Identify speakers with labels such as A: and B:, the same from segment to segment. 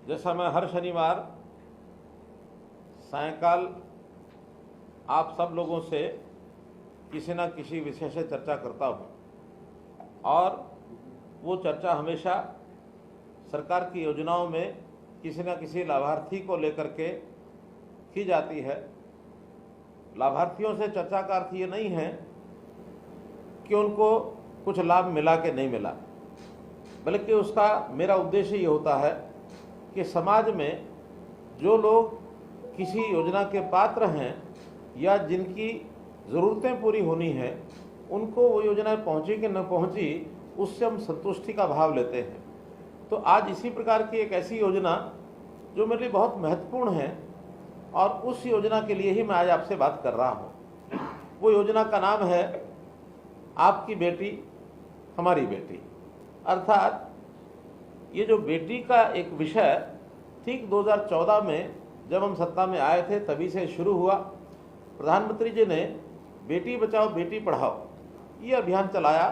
A: जैसा मैं हर शनिवार सायंकाल आप सब लोगों से किसी न किसी विषय से चर्चा करता हूँ और वो चर्चा हमेशा सरकार की योजनाओं में किसी न किसी लाभार्थी को लेकर के की जाती है। लाभार्थियों से चर्चा का अर्थ ये नहीं है कि उनको कुछ लाभ मिला कि नहीं मिला, बल्कि उसका मेरा उद्देश्य ये होता है कि समाज में जो लोग किसी योजना के पात्र हैं या जिनकी ज़रूरतें पूरी होनी हैं, उनको वो योजना पहुँची कि न पहुँची, उससे हम संतुष्टि का भाव लेते हैं। तो आज इसी प्रकार की एक ऐसी योजना जो मेरे लिए बहुत महत्वपूर्ण है और उस योजना के लिए ही मैं आज आपसे बात कर रहा हूँ। वो योजना का नाम है आपकी बेटी हमारी बेटी। अर्थात ये जो बेटी का एक विषय ठीक 2014 में जब हम सत्ता में आए थे तभी से शुरू हुआ। प्रधानमंत्री जी ने बेटी बचाओ बेटी पढ़ाओ ये अभियान चलाया।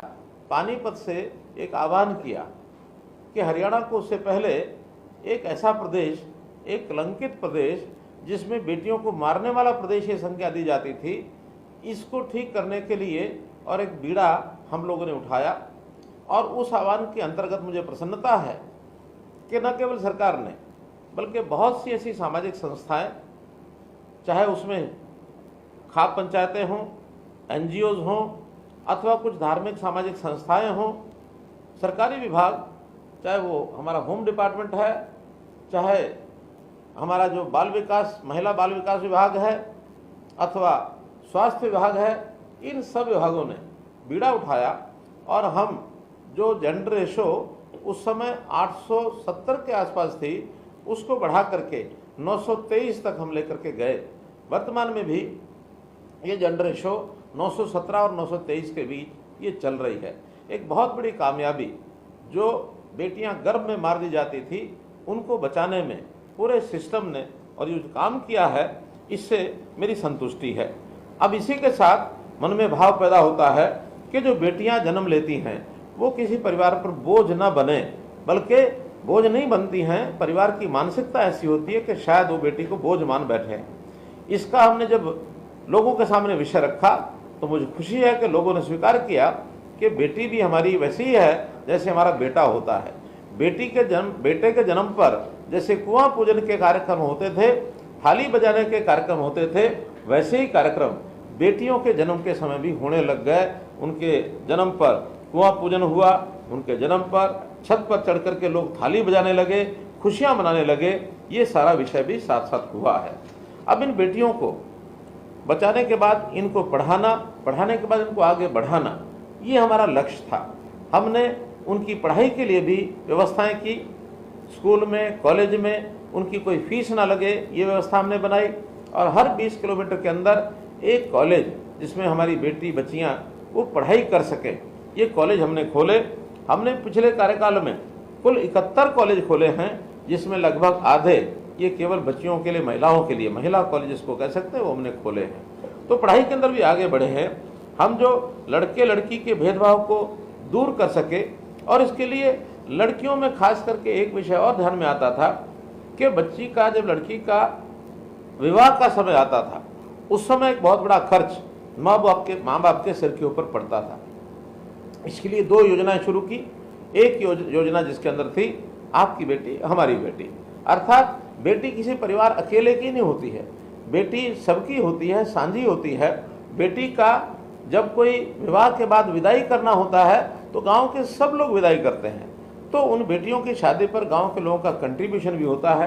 A: पानीपत से एक आह्वान किया कि हरियाणा को उससे पहले एक ऐसा प्रदेश, एक कलंकित प्रदेश जिसमें बेटियों को मारने वाला प्रदेश ये संज्ञा दी जाती थी, इसको ठीक करने के लिए और एक बीड़ा हम लोगों ने उठाया। और उस आह्वान के अंतर्गत मुझे प्रसन्नता है कि न केवल सरकार ने बल्कि बहुत सी ऐसी सामाजिक संस्थाएं, चाहे उसमें खाप पंचायतें हों, NGOs हों अथवा कुछ धार्मिक सामाजिक संस्थाएं हों, सरकारी विभाग, चाहे वो हमारा होम डिपार्टमेंट है, चाहे हमारा जो बाल विकास महिला बाल विकास विभाग है अथवा स्वास्थ्य विभाग है, इन सब विभागों ने बीड़ा उठाया और हम जो जेंडर रेशो उस समय 870 के आसपास थी उसको बढ़ा करके 923 तक हम लेकर के गए। वर्तमान में भी ये जेंडर रेशो 917 और 923 के बीच ये चल रही है। एक बहुत बड़ी कामयाबी। जो बेटियां गर्भ में मार दी जाती थी उनको बचाने में पूरे सिस्टम ने और जो काम किया है, इससे मेरी संतुष्टि है। अब इसी के साथ मन में भाव पैदा होता है कि जो बेटियां जन्म लेती हैं वो किसी परिवार पर बोझ न बने, बल्कि बोझ नहीं बनती हैं। परिवार की मानसिकता ऐसी होती है कि शायद वो बेटी को बोझ मान बैठे। इसका हमने जब लोगों के सामने विषय रखा तो मुझे खुशी है कि लोगों ने स्वीकार किया कि बेटी भी हमारी वैसी ही है जैसे हमारा बेटा होता है। बेटे के जन्म पर जैसे कुआं पूजन के कार्यक्रम होते थे, थाली बजाने के कार्यक्रम होते थे, वैसे ही कार्यक्रम बेटियों के जन्म के समय भी होने लग गए। उनके जन्म पर कुआं पूजन हुआ, उनके जन्म पर छत पर चढ़ कर के लोग थाली बजाने लगे, खुशियां मनाने लगे। ये सारा विषय भी साथ साथ हुआ है। अब इन बेटियों को बचाने के बाद इनको पढ़ाना, पढ़ाने के बाद इनको आगे बढ़ाना, ये हमारा लक्ष्य था। हमने उनकी पढ़ाई के लिए भी व्यवस्थाएं की। स्कूल में, कॉलेज में उनकी कोई फीस ना लगे, ये व्यवस्था हमने बनाई। और हर 20 किलोमीटर के अंदर एक कॉलेज जिसमें हमारी बेटी बच्चियां वो पढ़ाई कर सके, ये कॉलेज हमने खोले। हमने पिछले कार्यकाल में कुल 71 कॉलेज खोले हैं, जिसमें लगभग आधे ये केवल बच्चियों के लिए, महिलाओं के लिए, महिला कॉलेज जिसको कह सकते हैं, वो हमने खोले हैं। तो पढ़ाई के अंदर भी आगे बढ़े हैं। हम जो लड़के लड़की के भेदभाव को दूर कर सके, और इसके लिए लड़कियों में खास करके एक विषय और ध्यान में आता था कि बच्ची का, जब लड़की का विवाह का समय आता था, उस समय एक बहुत बड़ा खर्च माँ बाप के सिर के ऊपर पड़ता था। इसके लिए 2 योजनाएं शुरू की। एक योजना जिसके अंदर थी आपकी बेटी हमारी बेटी। अर्थात बेटी किसी परिवार अकेले की नहीं होती है, बेटी सबकी होती है, साझी होती है। बेटी का जब कोई विवाह के बाद विदाई करना होता है तो गांव के सब लोग विदाई करते हैं। तो उन बेटियों की शादी पर गांव के लोगों का कंट्रीब्यूशन भी होता है।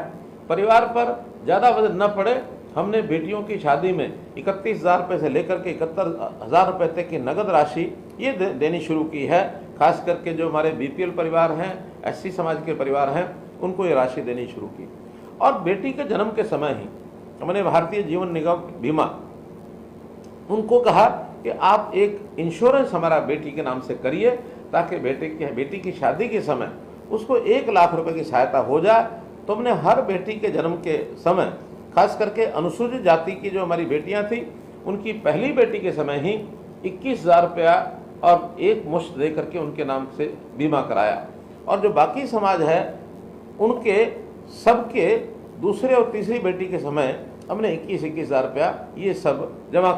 A: परिवार पर ज़्यादा वजन न पड़े, हमने बेटियों की शादी में 31,000 रुपये से लेकर के 71,000 रुपये तक की नगद राशि ये देनी शुरू की है। खास करके जो हमारे BPL परिवार हैं, SC समाज के परिवार हैं, उनको ये राशि देनी शुरू की। और बेटी के जन्म के समय ही हमने भारतीय जीवन निगम बीमा उनको कहा कि आप एक इंश्योरेंस हमारा बेटी के नाम से करिए, ताकि बेटी की शादी के समय उसको 1 लाख रुपए की सहायता हो जाए। तो हमने हर बेटी के जन्म के समय, खास करके अनुसूचित जाति की जो हमारी बेटियां थी, उनकी पहली बेटी के समय ही 21,000 रुपया और एक मुश्त दे करके उनके नाम से बीमा कराया। और जो बाकी समाज है उनके सबके दूसरे और तीसरी बेटी के समय हमने 21,000 रुपया ये सब जमा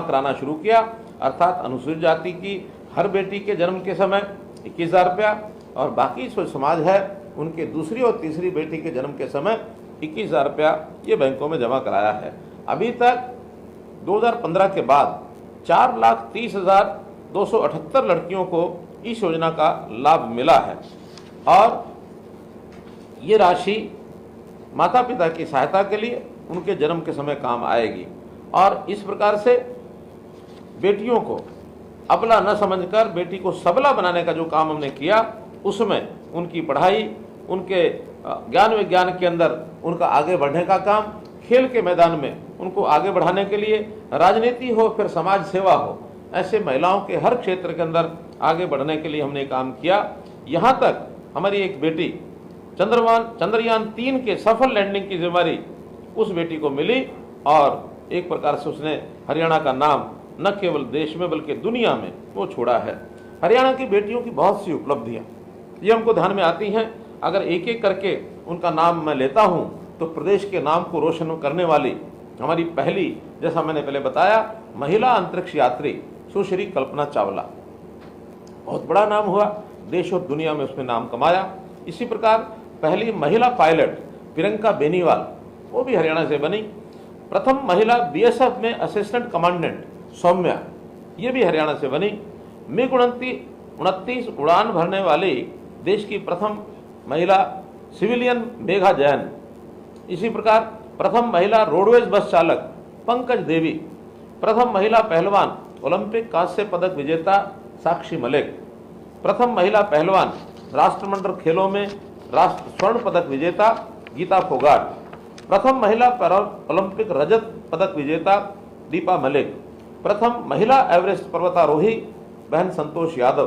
A: कराना शुरू किया। अर्थात अनुसूचित जाति की हर बेटी के जन्म के समय 21,000 रुपया और बाकी जो समाज है उनके दूसरी और तीसरी बेटी के जन्म के समय 21,000 रुपया ये बैंकों में जमा कराया है। अभी तक 2015 के बाद 4,30,278 लड़कियों को इस योजना का लाभ मिला है और ये राशि माता पिता की सहायता के लिए उनके जन्म के समय काम आएगी। और इस प्रकार से बेटियों को अबला न समझकर बेटी को सबला बनाने का जो काम हमने किया, उसमें उनकी पढ़ाई, उनके ज्ञान विज्ञान के अंदर उनका आगे बढ़ने का काम, खेल के मैदान में उनको आगे बढ़ाने के लिए, राजनीति हो फिर समाज सेवा हो, ऐसे महिलाओं के हर क्षेत्र के अंदर आगे बढ़ने के लिए हमने काम किया। यहाँ तक हमारी एक बेटी चंद्रयान 3 के सफल लैंडिंग की जिम्मेदारी उस बेटी को मिली और एक प्रकार से उसने हरियाणा का नाम न केवल देश में बल्कि दुनिया में वो छोड़ा है। हरियाणा की बेटियों की बहुत सी उपलब्धियां ये हमको ध्यान में आती हैं। अगर एक एक करके उनका नाम मैं लेता हूं तो प्रदेश के नाम को रोशन करने वाली हमारी पहली, जैसा मैंने पहले बताया, महिला अंतरिक्ष यात्री सुश्री कल्पना चावला, बहुत बड़ा नाम हुआ, देश और दुनिया में उसने नाम कमाया। इसी प्रकार पहली महिला पायलट प्रियंका बेनीवाल, वो भी हरियाणा से बनी। प्रथम महिला बीएसएफ में असिस्टेंट कमांडेंट सौम्या, ये भी हरियाणा से बनी। मिग 29 उड़ान भरने वाली देश की प्रथम महिला सिविलियन मेघा जैन। इसी प्रकार प्रथम महिला रोडवेज बस चालक पंकज देवी, प्रथम महिला पहलवान ओलंपिक कांस्य पदक विजेता साक्षी मलिक, प्रथम महिला पहलवान राष्ट्रमंडल खेलों में स्वर्ण पदक विजेता गीता फोगाट, प्रथम महिला ओलंपिक रजत पदक विजेता दीपा मलिक, प्रथम महिला एवरेस्ट पर्वतारोही बहन संतोष यादव,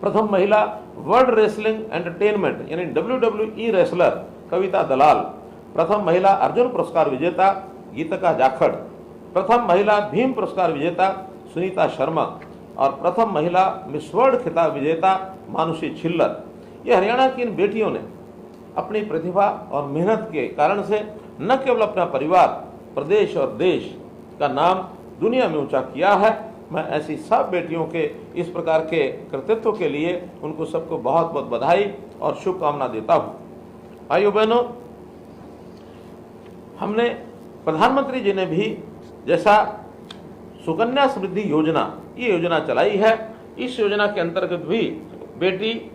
A: प्रथम महिला वर्ल्ड रेसलिंग एंटरटेनमेंट यानी WWE रेसलर कविता दलाल, प्रथम महिला अर्जुन पुरस्कार विजेता गीतिका जाखड़, प्रथम महिला भीम पुरस्कार विजेता सुनीता शर्मा और प्रथम महिला मिस वर्ल्ड खिताब विजेता मानुषी छिल्लर। ये हरियाणा की इन बेटियों ने अपनी प्रतिभा और मेहनत के कारण से न केवल अपना परिवार, प्रदेश और देश का नाम दुनिया में ऊंचा किया है। मैं ऐसी सब बेटियों के इस प्रकार के कृतित्व के लिए उनको सबको बहुत बहुत बधाई और शुभकामना देता हूँ। भाइयों बहनों, हमने प्रधानमंत्री जी ने भी जैसा सुकन्या समृद्धि योजना, ये योजना चलाई है, इस योजना के अंतर्गत भी बेटी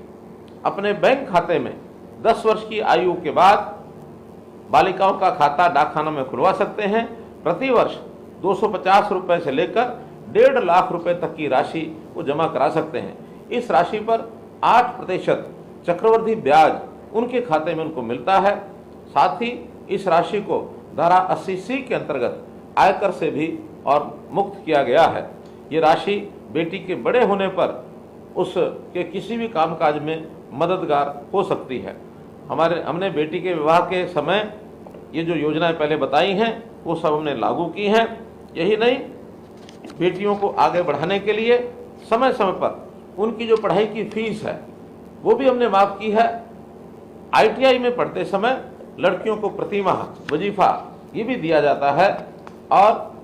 A: अपने बैंक खाते में 10 वर्ष की आयु के बाद बालिकाओं का खाता डाकखाना में खुलवा सकते हैं। प्रति वर्ष 250 रुपए से लेकर 1.5 लाख रुपए तक की राशि वो जमा करा सकते हैं। इस राशि पर 8% चक्रवृद्धि ब्याज उनके खाते में उनको मिलता है। साथ ही इस राशि को धारा 80C के अंतर्गत आयकर से भी और मुक्त किया गया है। ये राशि बेटी के बड़े होने पर उसके किसी भी कामकाज में मददगार हो सकती है। हमने बेटी के विवाह के समय ये जो योजनाएं पहले बताई हैं वो सब हमने लागू की हैं। यही नहीं, बेटियों को आगे बढ़ाने के लिए समय समय पर उनकी जो पढ़ाई की फीस है वो भी हमने माफ़ की है। ITI में पढ़ते समय लड़कियों को प्रति माह वजीफा ये भी दिया जाता है और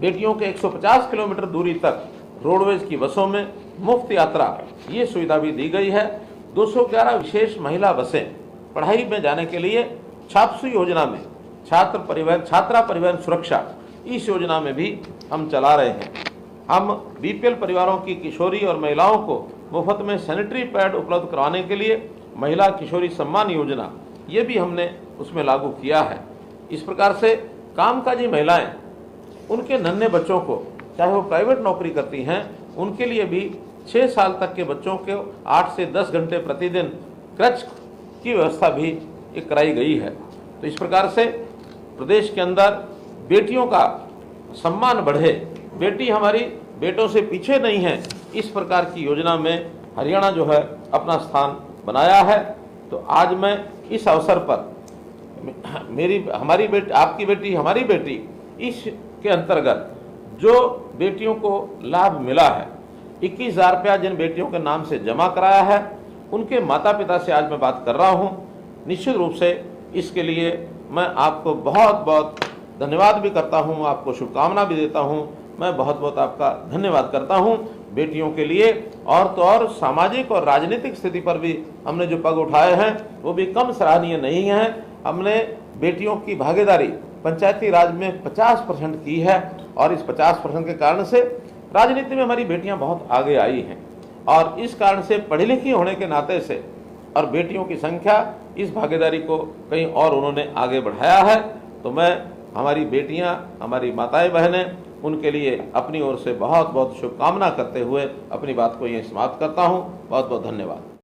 A: बेटियों के 150 किलोमीटर दूरी तक रोडवेज की बसों में मुफ्त यात्रा ये सुविधा भी दी गई है। 211 विशेष महिला बसें पढ़ाई में जाने के लिए छापसू योजना में छात्रा परिवहन सुरक्षा इस योजना में भी हम चला रहे हैं। हम BPL परिवारों की किशोरी और महिलाओं को मुफ्त में सैनिटरी पैड उपलब्ध करवाने के लिए महिला किशोरी सम्मान योजना ये भी हमने उसमें लागू किया है। इस प्रकार से कामकाजी महिलाएं उनके नन्हे बच्चों को, चाहे वो प्राइवेट नौकरी करती हैं, उनके लिए भी 6 साल तक के बच्चों को 8 से 10 घंटे प्रतिदिन क्रच की व्यवस्था भी कराई गई है। तो इस प्रकार से प्रदेश के अंदर बेटियों का सम्मान बढ़े, बेटी हमारी बेटों से पीछे नहीं है, इस प्रकार की योजना में हरियाणा जो है अपना स्थान बनाया है। तो आज मैं इस अवसर पर हमारी बेटी, आपकी बेटी, हमारी बेटी, इसके अंतर्गत जो बेटियों को लाभ मिला है, 21,000 रुपया जिन बेटियों के नाम से जमा कराया है, उनके माता पिता से आज मैं बात कर रहा हूं। निश्चित रूप से इसके लिए मैं आपको बहुत बहुत धन्यवाद भी करता हूं, आपको शुभकामना भी देता हूं। मैं बहुत बहुत आपका धन्यवाद करता हूं बेटियों के लिए। और तो और सामाजिक और राजनीतिक स्थिति पर भी हमने जो पग उठाए हैं वो भी कम सराहनीय नहीं है। हमने बेटियों की भागीदारी पंचायती राज में 50% की है और इस 50% के कारण से राजनीति में हमारी बेटियां बहुत आगे आई हैं और इस कारण से पढ़ी लिखी होने के नाते से और बेटियों की संख्या इस भागीदारी को कहीं और उन्होंने आगे बढ़ाया है। तो मैं हमारी बेटियां, हमारी माताएं बहनें, उनके लिए अपनी ओर से बहुत बहुत शुभकामना करते हुए अपनी बात को यहीं समाप्त करता हूं। बहुत बहुत धन्यवाद।